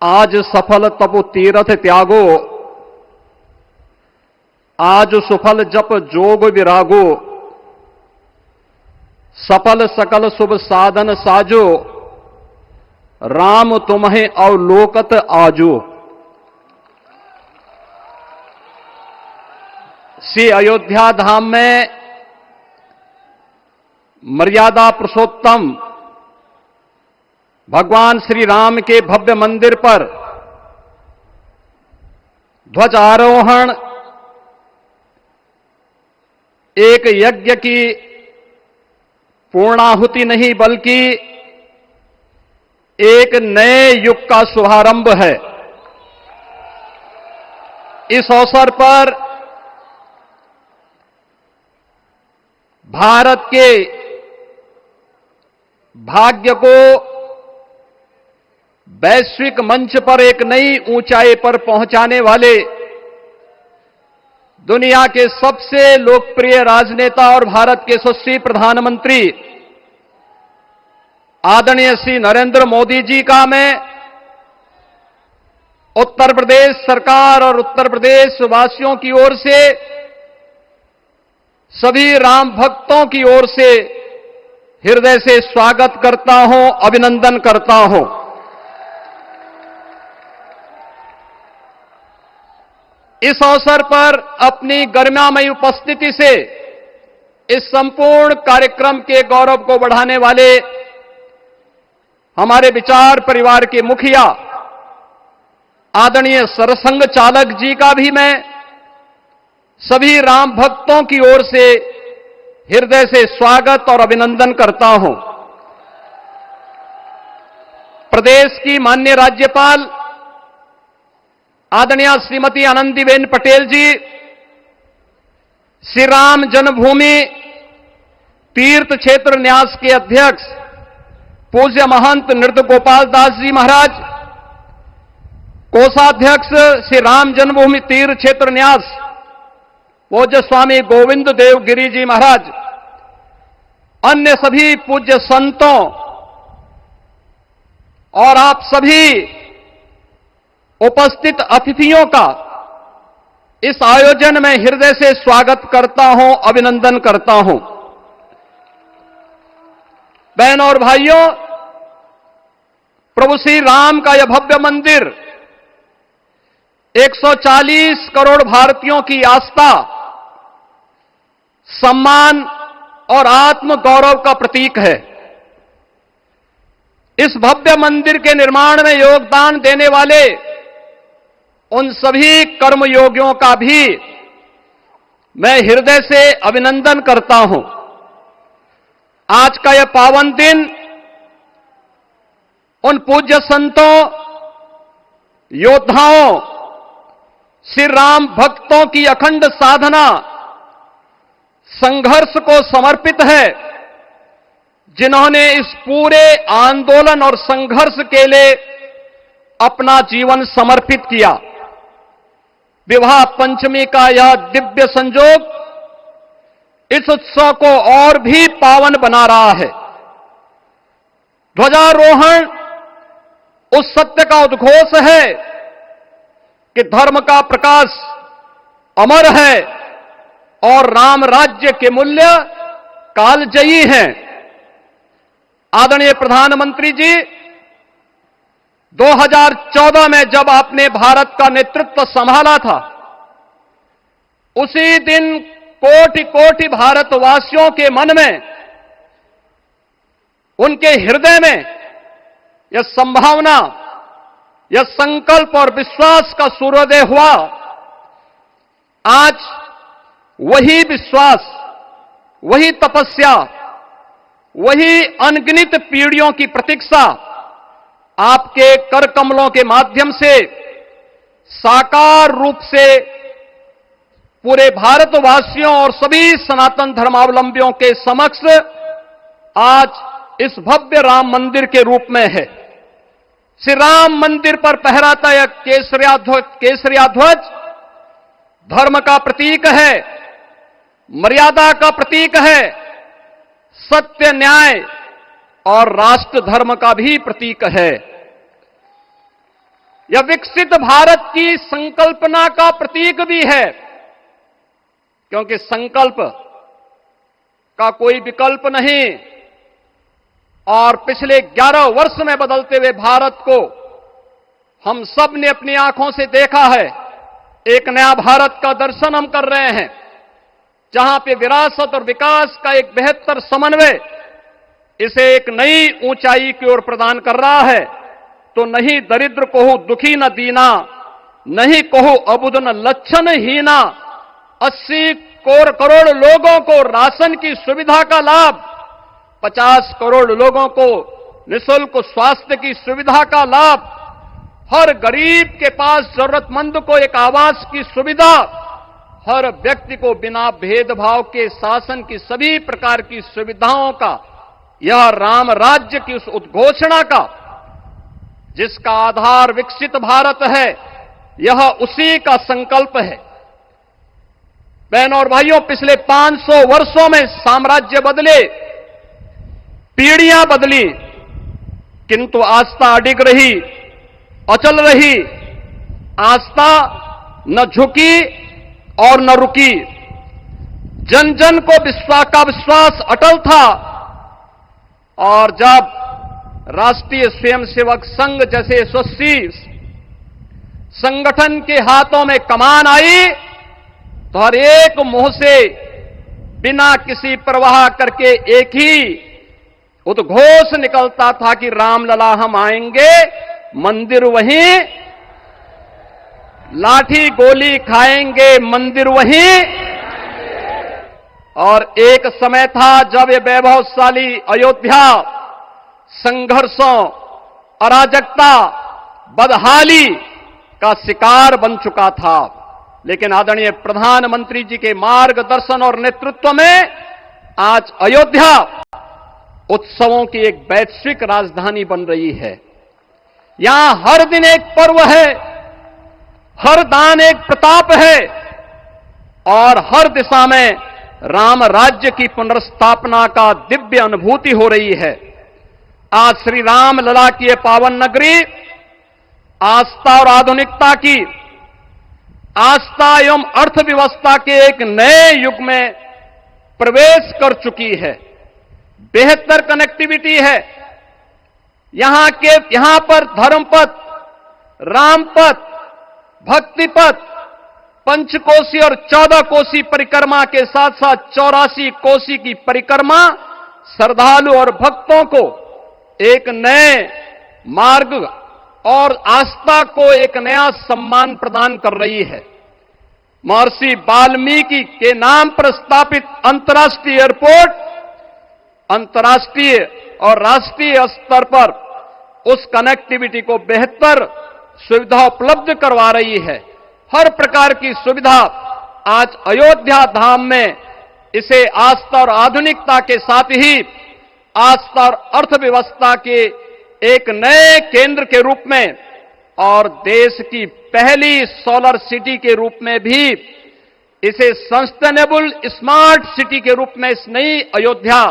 आज सफल तपु तीरथ त्यागो, आज सुफल जप जोग विरागो, सफल सकल शुभ साधन साजो, राम तुम्हें अवलोकत आजो। श्री अयोध्या धाम में मर्यादा पुरुषोत्तम भगवान श्री राम के भव्य मंदिर पर ध्वजारोहण एक यज्ञ की पूर्णाहुति नहीं बल्कि एक नए युग का शुभारंभ है। इस अवसर पर भारत के भाग्य को वैश्विक मंच पर एक नई ऊंचाई पर पहुंचाने वाले दुनिया के सबसे लोकप्रिय राजनेता और भारत के यशस्वी प्रधानमंत्री आदरणीय श्री नरेंद्र मोदी जी का मैं उत्तर प्रदेश सरकार और उत्तर प्रदेश वासियों की ओर से, सभी राम भक्तों की ओर से हृदय से स्वागत करता हूं, अभिनंदन करता हूं। इस अवसर पर अपनी गरिमामयी उपस्थिति से इस संपूर्ण कार्यक्रम के गौरव को बढ़ाने वाले हमारे विचार परिवार के मुखिया आदरणीय सरसंघ चालक जी का भी मैं सभी राम भक्तों की ओर से हृदय से स्वागत और अभिनंदन करता हूं। प्रदेश की माननीय राज्यपाल आदरणीय श्रीमती आनंदीबेन पटेल जी, श्री राम जन्मभूमि तीर्थ क्षेत्र न्यास के अध्यक्ष पूज्य महंत नृत्य गोपाल दास जी महाराज, कोषाध्यक्ष श्री राम जन्मभूमि तीर्थ क्षेत्र न्यास पूज्य स्वामी गोविंद देव गिरी जी महाराज, अन्य सभी पूज्य संतों और आप सभी उपस्थित अतिथियों का इस आयोजन में हृदय से स्वागत करता हूं, अभिनंदन करता हूं। बहनों और भाइयों, प्रभु श्री राम का यह भव्य मंदिर 140 करोड़ भारतीयों की आस्था, सम्मान और आत्म गौरव का प्रतीक है। इस भव्य मंदिर के निर्माण में योगदान देने वाले उन सभी कर्मयोगियों का भी मैं हृदय से अभिनंदन करता हूं। आज का यह पावन दिन उन पूज्य संतों, योद्धाओं, श्री राम भक्तों की अखंड साधना, संघर्ष को समर्पित है, जिन्होंने इस पूरे आंदोलन और संघर्ष के लिए अपना जीवन समर्पित किया। विवाह पंचमी का यह दिव्य संयोग इस उत्सव को और भी पावन बना रहा है। ध्वजारोहण उस सत्य का उद्घोष है कि धर्म का प्रकाश अमर है और राम राज्य के मूल्य कालजयी हैं। आदरणीय प्रधानमंत्री जी, 2014 में जब आपने भारत का नेतृत्व संभाला था, उसी दिन कोटि कोटि भारतवासियों के मन में, उनके हृदय में यह संभावना, यह संकल्प और विश्वास का सूर्योदय हुआ। आज वही विश्वास, वही तपस्या, वही अनगिनत पीढ़ियों की प्रतीक्षा आपके कर कमलों के माध्यम से साकार रूप से पूरे भारतवासियों और सभी सनातन धर्मावलंबियों के समक्ष आज इस भव्य राम मंदिर के रूप में है। श्री राम मंदिर पर फहराता यह केसरिया ध्वज धर्म का प्रतीक है, मर्यादा का प्रतीक है, सत्य, न्याय और राष्ट्र धर्म का भी प्रतीक है। यह विकसित भारत की संकल्पना का प्रतीक भी है, क्योंकि संकल्प का कोई विकल्प नहीं। और पिछले 11 वर्ष में बदलते हुए भारत को हम सब ने अपनी आंखों से देखा है। एक नया भारत का दर्शन हम कर रहे हैं, जहां पे विरासत और विकास का एक बेहतर समन्वय इसे एक नई ऊंचाई की ओर प्रदान कर रहा है। तो नहीं दरिद्र को दुखी न दीना, नहीं कहो अबुद न लक्षण हीना। 80 करोड़ लोगों को राशन की सुविधा का लाभ, 50 करोड़ लोगों को निःशुल्क स्वास्थ्य की सुविधा का लाभ, हर गरीब के पास जरूरतमंद को एक आवास की सुविधा, हर व्यक्ति को बिना भेदभाव के शासन की सभी प्रकार की सुविधाओं का, यह राम राज्य की उस उद्घोषणा का जिसका आधार विकसित भारत है, यह उसी का संकल्प है। बहनों और भाइयों, पिछले 500 वर्षों में साम्राज्य बदले, पीढ़ियां बदली, किंतु आस्था अडिग रही, अचल रही। आस्था न झुकी और न रुकी। जन जन को विश्वास अटल था। और जब राष्ट्रीय स्वयंसेवक संघ जैसे यशस्वी संगठन के हाथों में कमान आई, तो हर एक मुंह से बिना किसी परवाह करके एक ही उद्घोष निकलता था कि रामलला हम आएंगे, मंदिर वहीं, लाठी गोली खाएंगे, मंदिर वहीं। और एक समय था जब ये वैभवशाली अयोध्या संघर्षों, अराजकता, बदहाली का शिकार बन चुका था। लेकिन आदरणीय प्रधानमंत्री जी के मार्गदर्शन और नेतृत्व में आज अयोध्या उत्सवों की एक वैश्विक राजधानी बन रही है। यहां हर दिन एक पर्व है, हर दान एक प्रताप है, और हर दिशा में राम राज्य की पुनर्स्थापना का दिव्य अनुभूति हो रही है। आज श्री राम लला की यह पावन नगरी आस्था और आधुनिकता की, आस्था एवं अर्थव्यवस्था के एक नए युग में प्रवेश कर चुकी है। बेहतर कनेक्टिविटी है। यहां पर धर्मपथ, रामपथ, भक्तिपथ, पंचकोसी और 14 कोसी परिक्रमा के साथ साथ 84 कोसी की परिक्रमा श्रद्धालु और भक्तों को एक नए मार्ग और आस्था को एक नया सम्मान प्रदान कर रही है। महर्षि वाल्मीकि के नाम पर स्थापित अंतर्राष्ट्रीय एयरपोर्ट अंतर्राष्ट्रीय और राष्ट्रीय स्तर पर उस कनेक्टिविटी को बेहतर सुविधा उपलब्ध करवा रही है। हर प्रकार की सुविधा आज अयोध्या धाम में इसे आस्था और आधुनिकता के साथ ही आस्था और अर्थव्यवस्था के एक नए केंद्र के रूप में और देश की पहली सोलर सिटी के रूप में भी, इसे सस्टेनेबल स्मार्ट सिटी के रूप में इस नई अयोध्या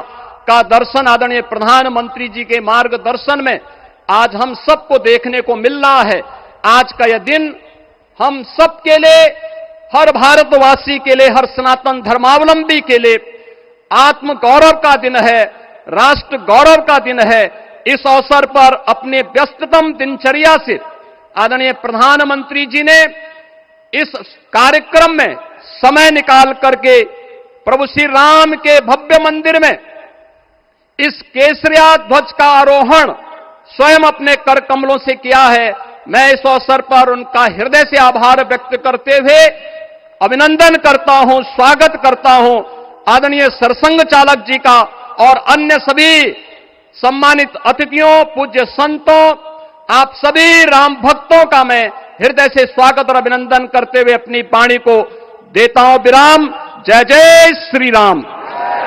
का दर्शन आदरणीय प्रधानमंत्री जी के मार्गदर्शन में आज हम सबको देखने को मिल रहा है। आज का यह दिन हम सबके लिए, हर भारतवासी के लिए, हर सनातन धर्मावलंबी के लिए आत्म गौरव का दिन है, राष्ट्र गौरव का दिन है। इस अवसर पर अपने व्यस्ततम दिनचर्या से आदरणीय प्रधानमंत्री जी ने इस कार्यक्रम में समय निकाल करके प्रभु श्री राम के भव्य मंदिर में इस केसरिया ध्वज का आरोहण स्वयं अपने कर कमलों से किया है। मैं इस अवसर पर उनका हृदय से आभार व्यक्त करते हुए अभिनंदन करता हूं, स्वागत करता हूं आदरणीय सरसंघ चालक जी का और अन्य सभी सम्मानित अतिथियों, पूज्य संतों, आप सभी राम भक्तों का मैं हृदय से स्वागत और अभिनंदन करते हुए अपनी वाणी को देता हूं विराम। जय जय श्री राम।